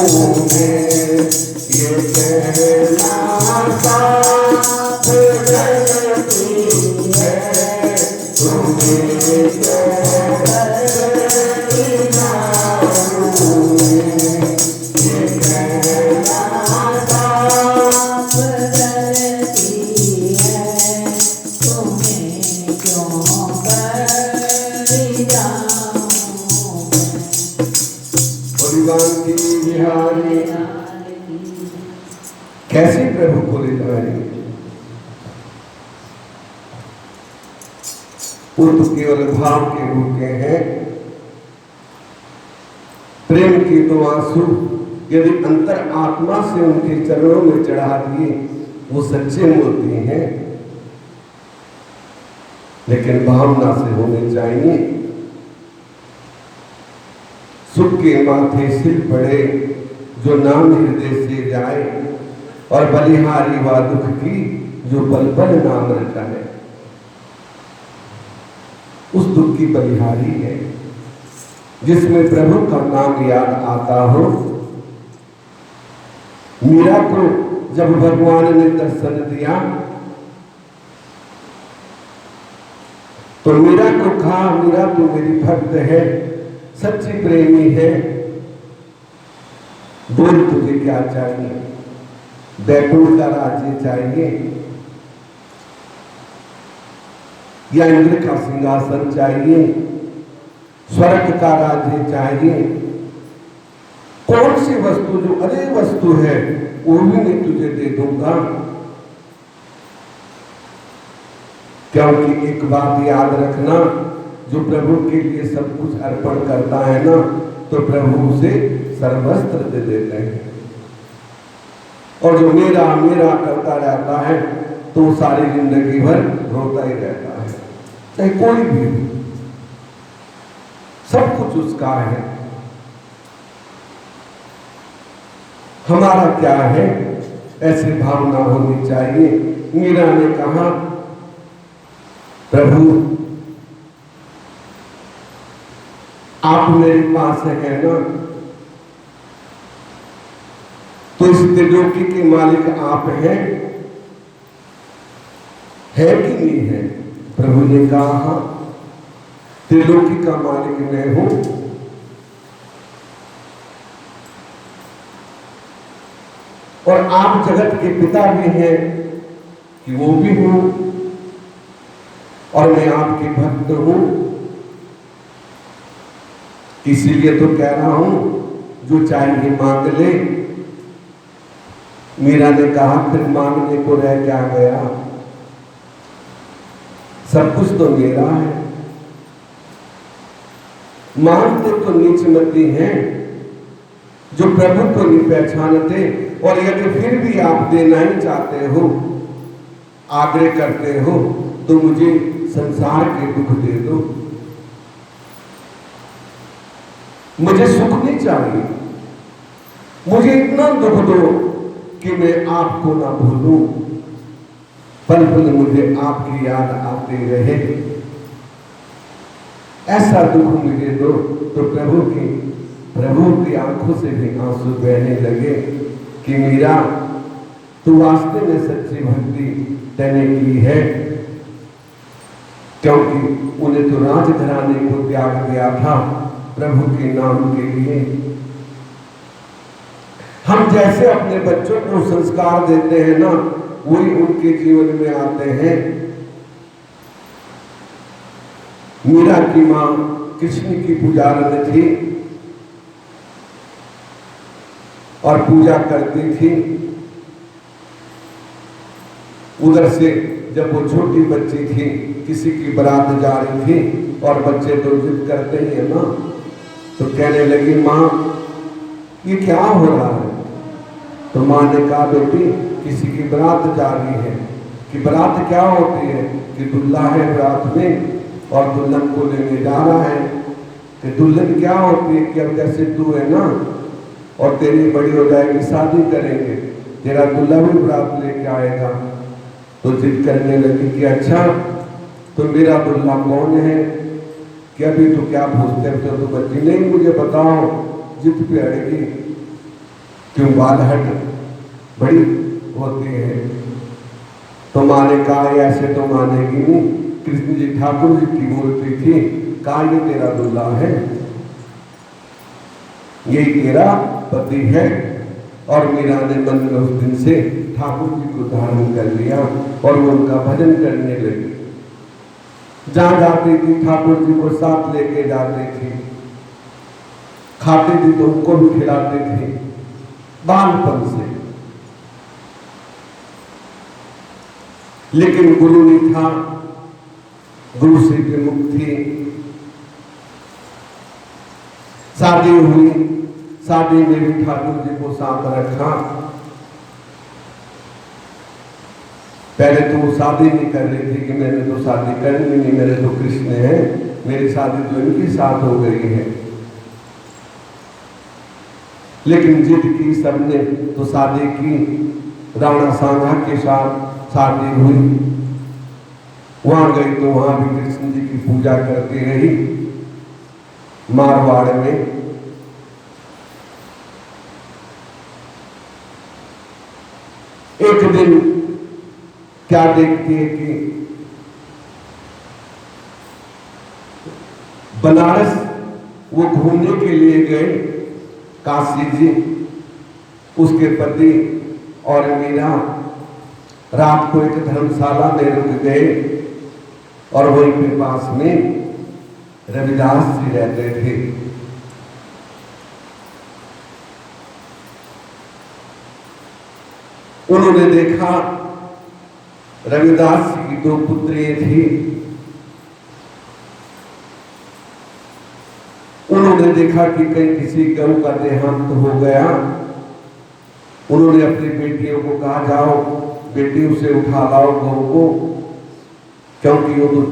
ये कहना साथ चलती है तुम्हें कहती जाऊंगी। ये कहना साथ चलती है तुम्हें क्यों कहती जाऊंगी। भगवान की बिहारी कैसे प्रभु को ले जाएंगे? वो तो केवल भाव के रूप के हैं। प्रेम के तो आंसू यदि अंतर आत्मा से उनके चरणों में चढ़ा दिए वो सच्चे मोती हैं, लेकिन भावना से होने चाहिए। सुख के माथे सिर पड़े जो नाम हृदय से जाए, और बलिहारी व दुख की जो पल पल नाम रचाए। उस दुख की बलिहारी है जिसमें प्रभु का नाम याद आता हो। मीरा को जब भगवान ने दर्शन दिया तो मीरा को कहा, मीरा तू मेरी भक्त है, सच्ची प्रेमी है, बोल तुझे क्या चाहिए? बैकुंठ का राज्य चाहिए या इंद्र का सिंहासन चाहिए, स्वर्ग का राज्य चाहिए? कौन सी वस्तु जो अरे वस्तु है वो भी मैं तुझे दे दूंगा। क्योंकि एक बात याद रखना, जो प्रभु के लिए सब कुछ अर्पण करता है ना, तो प्रभु उसे सर्वस्त्र दे देते हैं। और जो मेरा मेरा करता रहता है तो सारी जिंदगी भर रोता ही रहता है, चाहे कोई भी हो। सब कुछ उसका है। हमारा क्या है? ऐसी भावना होनी चाहिए। मीरा ने कहा, प्रभु आप मेरे पास है ना, तो इस त्रिलोकी के मालिक आप हैं, है कि नहीं है? प्रभु ने कहा, त्रिलोकी का मालिक मैं हूं, और आप जगत के पिता भी हैं कि वो भी हूं, और मैं आपके भक्त हूं। इसीलिए तो कह रहा हूं, जो चाहिए मांग ले। मीरा ने कहा, फिर मांगने को रह क्या गया? सब कुछ तो मेरा है। मांगते तो नीचमती हैं जो प्रभु को नहीं पहचानते, और यदि फिर भी आप देना ही चाहते हो, आग्रह करते हो, तो मुझे संसार के दुख दे दो। मुझे सुख नहीं चाहिए, मुझे इतना दुख दो कि मैं आपको ना भूलूं, पल पल मुझे आपकी याद आती रहे। ऐसा दुख मुझे दो तो प्रभु की आंखों से भी आंसू बहने लगे कि मीरा, तू वास्तव में सच्ची भक्ति तैने की है, क्योंकि उन्हें तो राजघराने को त्याग दिया था प्रभु के नाम के लिए। हम जैसे अपने बच्चों को संस्कार देते हैं ना, वही उनके जीवन में आते हैं। मीरा की मां कृष्ण की पुजारन थी और पूजा करती थी। उधर से जब वो छोटी बच्ची थी, किसी की बारात जा रही थी, और बच्चे तो जिद करते ही है ना, तो कहने लगी, मां ये क्या हो रहा है? तो मां ने कहा, बेटी किसी की बारात जा रही है। कि बारात क्या होती है? कि दुल्हा है बारात में और दुल्हन को लेने जा रहा है। कि दुल्हन क्या होती है? कि अब जैसे तू है ना, और तेरी बड़ी हो जाएगी, शादी करेंगे, तेरा दुल्हा भी बारात लेके आएगा। तो जिद करने लगी कि अच्छा, तो मेरा दुल्हा कौन है? कि अभी तो क्या पूछते हो तो बच्ची, नहीं मुझे बताओ, जिद पे अड़ेगी। क्यों बालहट बड़ी होती है। तो माँ ने कहा ऐसे तो मानेगी नहीं, कृष्ण जी ठाकुर जी की मूर्ति थी, कहा ये तेरा दूल्हा है, यही तेरा पति है। और मीरा ने मन में उस दिन से ठाकुर जी को धारण कर लिया और वो उनका भजन करने लगी। जहां जाती थी ठाकुर जी को साथ लेके जाती थी, खाती थी तो उनको भी खिलाते थे बालपन से। लेकिन गुरु नहीं था, गुरु से विमुख थी। शादी हुई, शादी में भी ठाकुर जी को साथ रखा। पहले तो वो शादी नहीं कर रही थी कि मैंने तो शादी करनी नहीं, मेरे तो कृष्ण है, मेरी शादी तो इनके साथ हो गई है। लेकिन जिद की सबने तो शादी की, राणा सांगा के साथ शादी हुई। वहां गई तो वहां भी कृष्ण जी की पूजा करती रही मारवाड़ में। एक दिन क्या देखती है कि बनारस वो घूमने के लिए गए काशी जी, उसके पति और मीरा रात को एक धर्मशाला में रुक गए और वहीं के पास में रविदास जी रहते थे। उन्होंने देखा रविदास जी की दो पुत्रियां थी। उन्होंने देखा कि कहीं किसी गऊ का देहांत हो गया। उन्होंने अपनी बेटियों को कहा जाओ बेटियों से उठा लाओ गऊ को, क्योंकि वो तो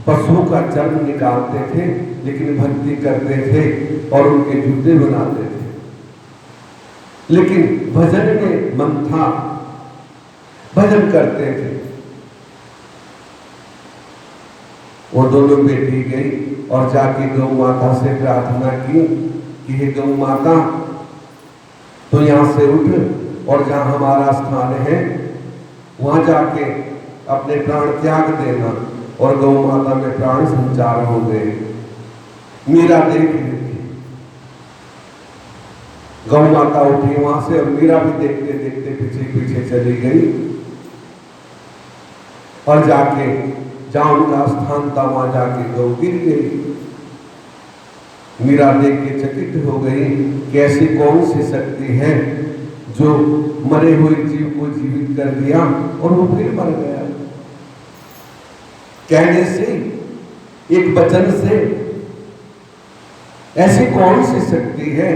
पशुओं का चर्म निकालते थे लेकिन भक्ति करते थे और उनके जूते बनाते थे। लेकिन भजन में मन था, भजन करते थे। वो दोनों बेटी गई और जाके गौ माता से प्रार्थना की कि हे गौ माता, तो यहां से उठ और जहां हमारा स्थान है वहां जाके अपने प्राण त्याग देना। और गौ माता में प्राण संचार हो गए। मीरा देख रही थी, गौ माता उठी वहां से और मीरा भी देखते देखते पीछे पीछे चली गई और जाके जहां उनका स्थान था वहां जाके गौ गिर गई। मीरा देख के चकित हो गई कि ऐसी कौन सी शक्ति है जो मरे हुए जीव को जीवित कर दिया और वो फिर मर गया। कहने से, एक वचन से, ऐसी कौन सी शक्ति है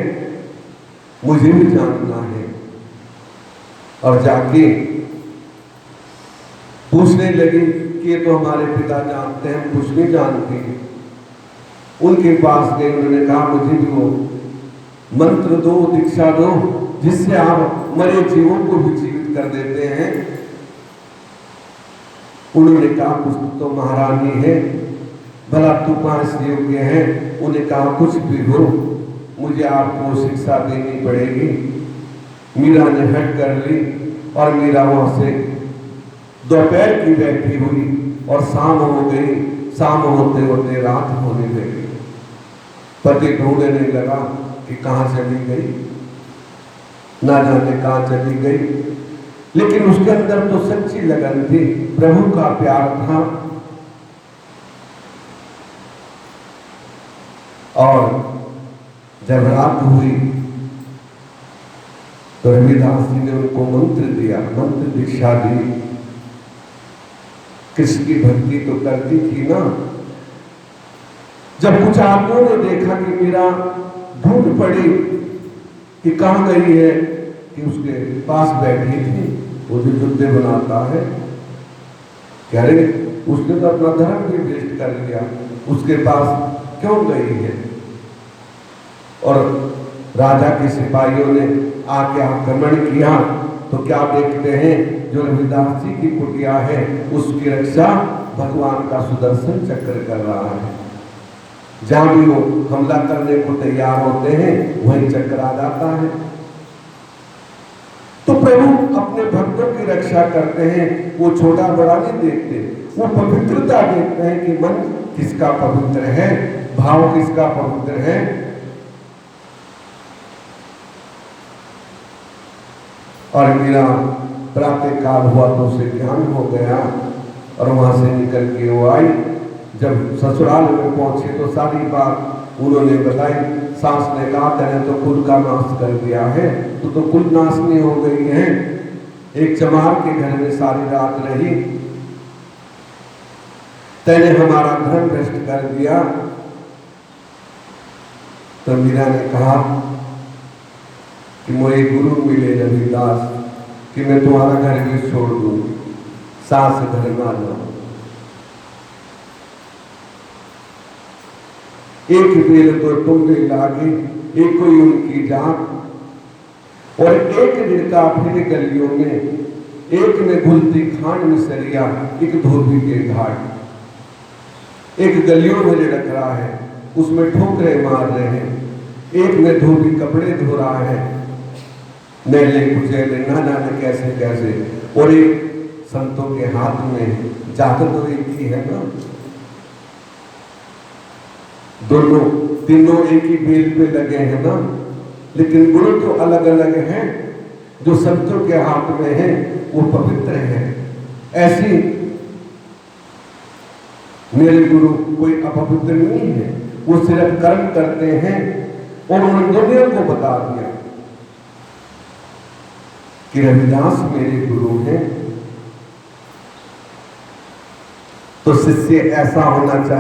मुझे भी जानना है। और जाके पूछने लगी कि ये तो हमारे पिता जानते हैं, कुछ नहीं जानते। उनके पास गए, उन्होंने कहा मुझे भी वो मंत्र दो, दीक्षा दो, जिससे आप मरे जीवों को भी जीवित कर देते हैं। उन्होंने कहा कुछ तो महारानी है, भला तू पांच योग्य है। उन्हें कहा कुछ भी हो, मुझे आपको शिक्षा देनी पड़ेगी। मीरा ने हट कर ली और मीरा वहां से दोपहर की बैठी हुई और शाम हो गई। शाम होते होते रात होने लगी। पति ढूंढने लगा कि कहां चली गई, ना जाने कहां चली गई। लेकिन उसके अंदर तो सच्ची लगन थी, प्रभु का प्यार था। और जब रात हुई तो रविदास जी ने उनको मंत्र दिया, मंत्र दीक्षा दी। कृष्ण की भक्ति तो करती थी ना। जब कुछ आदमियों ने देखा कि मीरा ढूंढ पड़ी कि कहां गई है, कि उसके पास बैठी थी, वो जो जुत्ते बनाता है, कह रहे उसने तो अपना धर्म भी वेस्ट कर लिया, उसके पास क्यों गई है। और राजा के सिपाहियों ने आके आक्रमण किया तो क्या देखते हैं, जो रविदास जी की कुटिया है उसकी रक्षा भगवान का सुदर्शन चक्र कर रहा है। जहां भी वो हमला करने को तैयार होते हैं वहीं चक्र आ जाता है। रक्षा करते हैं। वो छोटा बड़ा नहीं देखते, वो पवित्रता देखते हैं कि मन किसका पवित्र है, भाव किसका पवित्र है। और मीरा प्रातः काल हुआ तो उसे ज्ञान हो गया और वहां से निकल के वो आई। जब ससुराल में पहुंचे तो सारी बात उन्होंने बताई। सास ने कहा तेने तो कुल का नाश कर दिया है, तो कुल नाशनी हो गई है। एक चमार के घर में सारी रात रही, तेने हमारा धन भ्रष्ट कर दिया। तो मीरा ने कहा कि मुझे गुरु मिले रविदास कि मैं तुम्हारा घर भी छोड़ दूं, सास घर ना जाऊं। एक बेल तो तुम भी लागे, एक कोई उनकी जात, और एक लड़का फिर गलियों में, एक में घुलती खान मिसरिया, एक धोबी के घाट। एक गलियों में लड़क रहा है, उसमें ठोकरे मार रहे हैं। एक में धोबी कपड़े धो रहा है, नैले कुचैले ना जाने कैसे कैसे, और एक संतों के हाथ में जात तो एक ही है ना। दोनों तीनों एक ही बेल पे लगे हैं ना, लेकिन गुण तो अलग अलग हैं। जो संतों के हाथ में है वो पवित्र है। ऐसी मेरे गुरु कोई अपवित्र नहीं है, वो सिर्फ कर्म करते हैं। और उन्होंने दुनिया को बता दिया कि रविदास मेरे गुरु हैं। तो शिष्य ऐसा होना चाहिए।